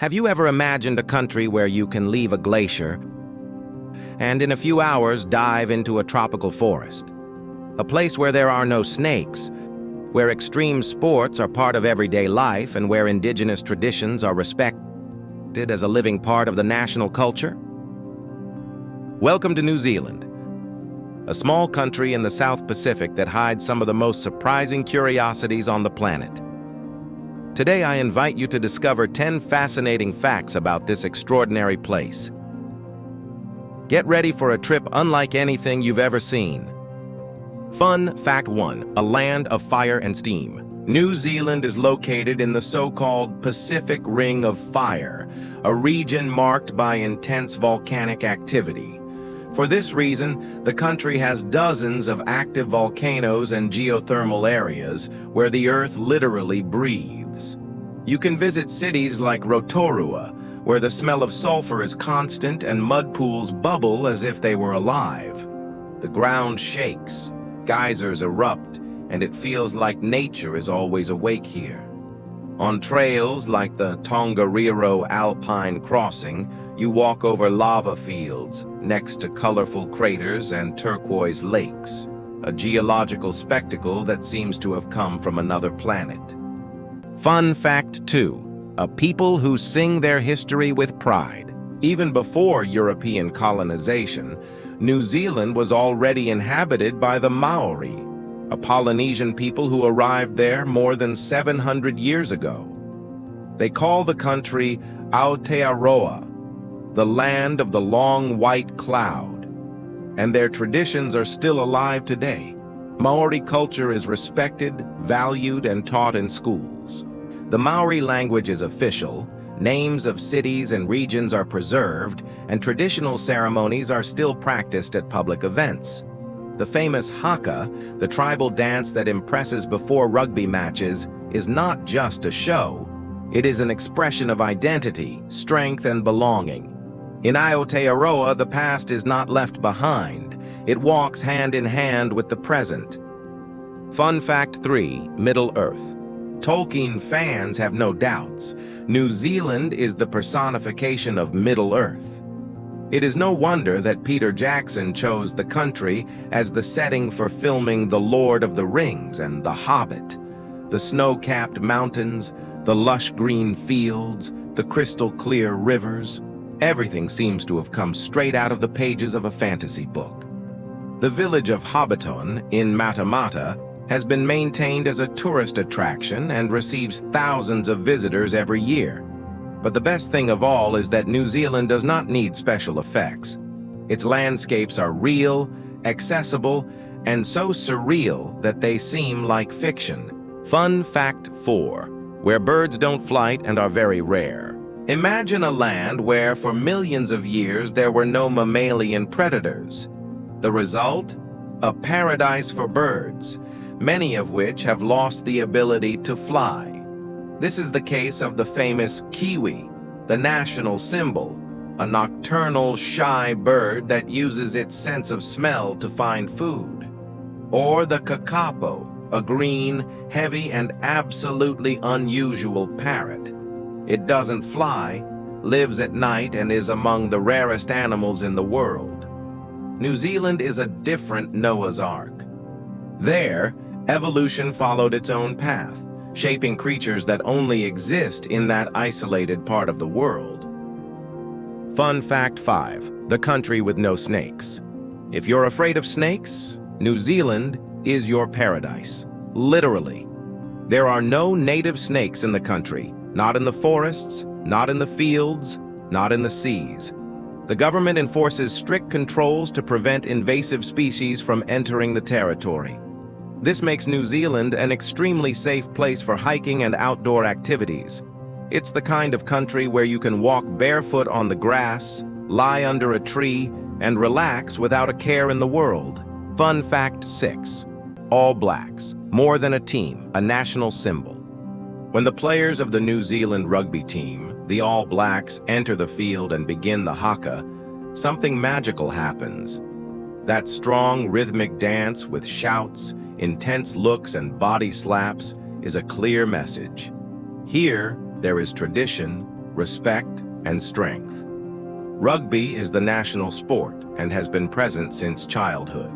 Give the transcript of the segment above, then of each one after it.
Have you ever imagined a country where you can leave a glacier and in a few hours dive into a tropical forest? A place where there are no snakes, where extreme sports are part of everyday life, and where indigenous traditions are respected as a living part of the national culture? Welcome to New Zealand, a small country in the South Pacific that hides some of the most surprising curiosities on the planet. Today, I invite you to discover 10 fascinating facts about this extraordinary place. Get ready for a trip unlike anything you've ever seen. Fun Fact 1: a land of fire and steam. New Zealand is located in the so-called Pacific Ring of Fire, a region marked by intense volcanic activity. For this reason, the country has dozens of active volcanoes and geothermal areas where the Earth literally breathes. You can visit cities like Rotorua, where the smell of sulfur is constant and mud pools bubble as if they were alive. The ground shakes, geysers erupt, and it feels like nature is always awake here. On trails like the Tongariro Alpine Crossing, you walk over lava fields next to colorful craters and turquoise lakes, a geological spectacle that seems to have come from another planet. Fun Fact 2: a people who sing their history with pride. Even before European colonization, New Zealand was already inhabited by the Maori, a Polynesian people who arrived there more than 700 years ago. They call the country Aotearoa, the land of the long white cloud, and their traditions are still alive today. Maori culture is respected, valued, and taught in schools. The Maori language is official, names of cities and regions are preserved, and traditional ceremonies are still practiced at public events. The famous haka, the tribal dance that impresses before rugby matches, is not just a show. It is an expression of identity, strength, and belonging. In Aotearoa, the past is not left behind. It walks hand in hand with the present. Fun Fact 3: Middle Earth. Tolkien fans have no doubts. New Zealand is the personification of Middle Earth. It is no wonder that Peter Jackson chose the country as the setting for filming The Lord of the Rings and The Hobbit. The snow-capped mountains, the lush green fields, the crystal-clear rivers, everything seems to have come straight out of the pages of a fantasy book. The village of Hobbiton in Matamata has been maintained as a tourist attraction and receives thousands of visitors every year. But the best thing of all is that New Zealand does not need special effects. Its landscapes are real, accessible, and so surreal that they seem like fiction. Fun Fact 4: where birds don't flight and are very rare. Imagine a land where for millions of years there were no mammalian predators. The result? A paradise for birds, many of which have lost the ability to fly. This is the case of the famous kiwi, the national symbol, a nocturnal, shy bird that uses its sense of smell to find food. Or the kakapo, a green, heavy, and absolutely unusual parrot. It doesn't fly, lives at night, and is among the rarest animals in the world. New Zealand is a different Noah's Ark. There, evolution followed its own path, shaping creatures that only exist in that isolated part of the world. Fun Fact 5: the country with no snakes. If you're afraid of snakes, New Zealand is your paradise. Literally. There are no native snakes in the country, not in the forests, not in the fields, not in the seas. The government enforces strict controls to prevent invasive species from entering the territory. This makes New Zealand an extremely safe place for hiking and outdoor activities. It's the kind of country where you can walk barefoot on the grass, lie under a tree, and relax without a care in the world. Fun Fact 6: All Blacks, more than a team, a national symbol. When the players of the New Zealand rugby team, the All Blacks, enter the field and begin the haka, something magical happens. That strong, rhythmic dance with shouts, intense looks, and body slaps is a clear message. Here, there is tradition, respect, and strength. Rugby is the national sport and has been present since childhood.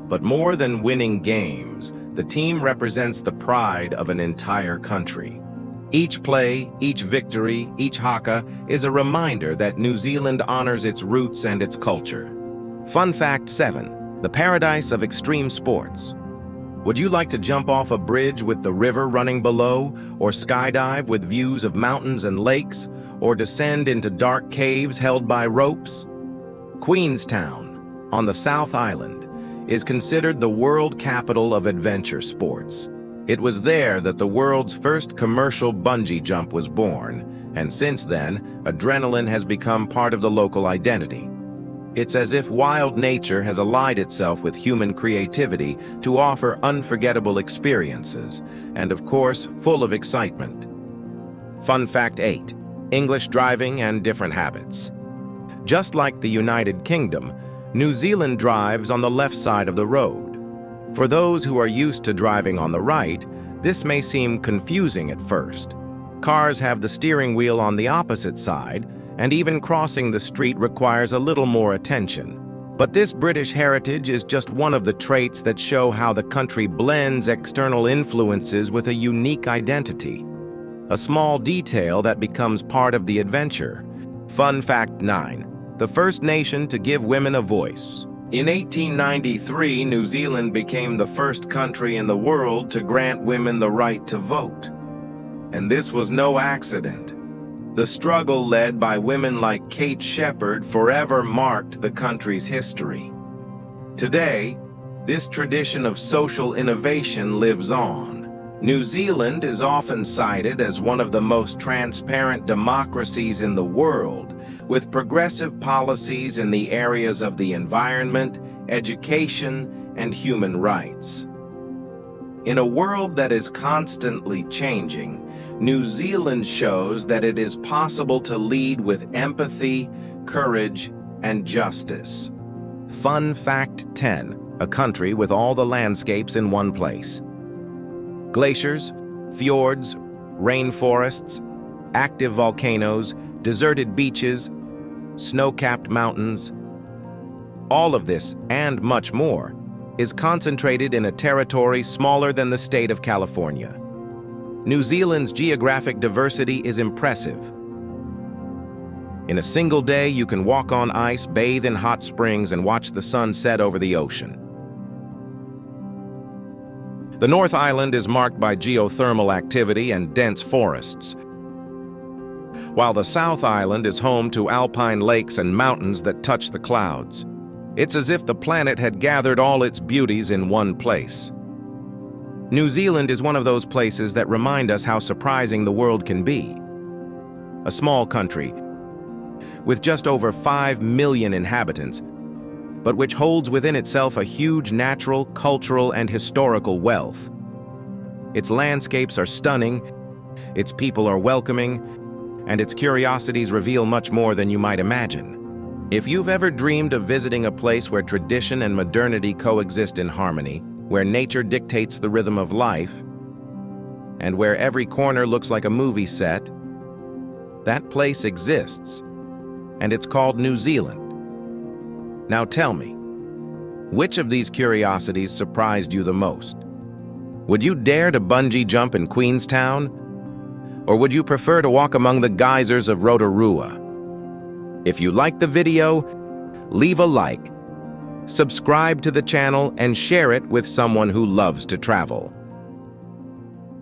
But more than winning games, the team represents the pride of an entire country. Each play, each victory, each haka is a reminder that New Zealand honors its roots and its culture. Fun fact 7. The paradise of extreme sports. Would you like to jump off a bridge with the river running below, or skydive with views of mountains and lakes, or descend into dark caves held by ropes? Queenstown, on the South Island, is considered the world capital of adventure sports. It was there that the world's first commercial bungee jump was born, and since then, adrenaline has become part of the local identity. It's as if wild nature has allied itself with human creativity to offer unforgettable experiences, and of course, full of excitement. Fun fact 8. English driving and different habits. Just like the United Kingdom, New Zealand drives on the left side of the road. For those who are used to driving on the right, this may seem confusing at first. Cars have the steering wheel on the opposite side, and even crossing the street requires a little more attention. But this British heritage is just one of the traits that show how the country blends external influences with a unique identity. A small detail that becomes part of the adventure. Fun fact 9. The first nation to give women a voice. In 1893, New Zealand became the first country in the world to grant women the right to vote. And this was no accident. The struggle led by women like Kate Shepherd forever marked the country's history. Today, this tradition of social innovation lives on. New Zealand is often cited as one of the most transparent democracies in the world, with progressive policies in the areas of the environment, education, and human rights. In a world that is constantly changing, New Zealand shows that it is possible to lead with empathy, courage, and justice. Fun fact 10. A country with all the landscapes in one place. Glaciers, fjords, rainforests, active volcanoes, deserted beaches, snow-capped mountains. All of this, and much more, is concentrated in a territory smaller than the state of California. New Zealand's geographic diversity is impressive. In a single day, you can walk on ice, bathe in hot springs, and watch the sun set over the ocean. The North Island is marked by geothermal activity and dense forests, while the South Island is home to alpine lakes and mountains that touch the clouds. It's as if the planet had gathered all its beauties in one place. New Zealand is one of those places that remind us how surprising the world can be. A small country with just over 5 million inhabitants, but which holds within itself a huge natural, cultural, and historical wealth. Its landscapes are stunning, its people are welcoming, and its curiosities reveal much more than you might imagine. If you've ever dreamed of visiting a place where tradition and modernity coexist in harmony, where nature dictates the rhythm of life, and where every corner looks like a movie set, that place exists, and it's called New Zealand. Now tell me, which of these curiosities surprised you the most? Would you dare to bungee jump in Queenstown? Or would you prefer to walk among the geysers of Rotorua? If you liked the video, leave a like, subscribe to the channel, and share it with someone who loves to travel.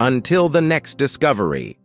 Until the next discovery.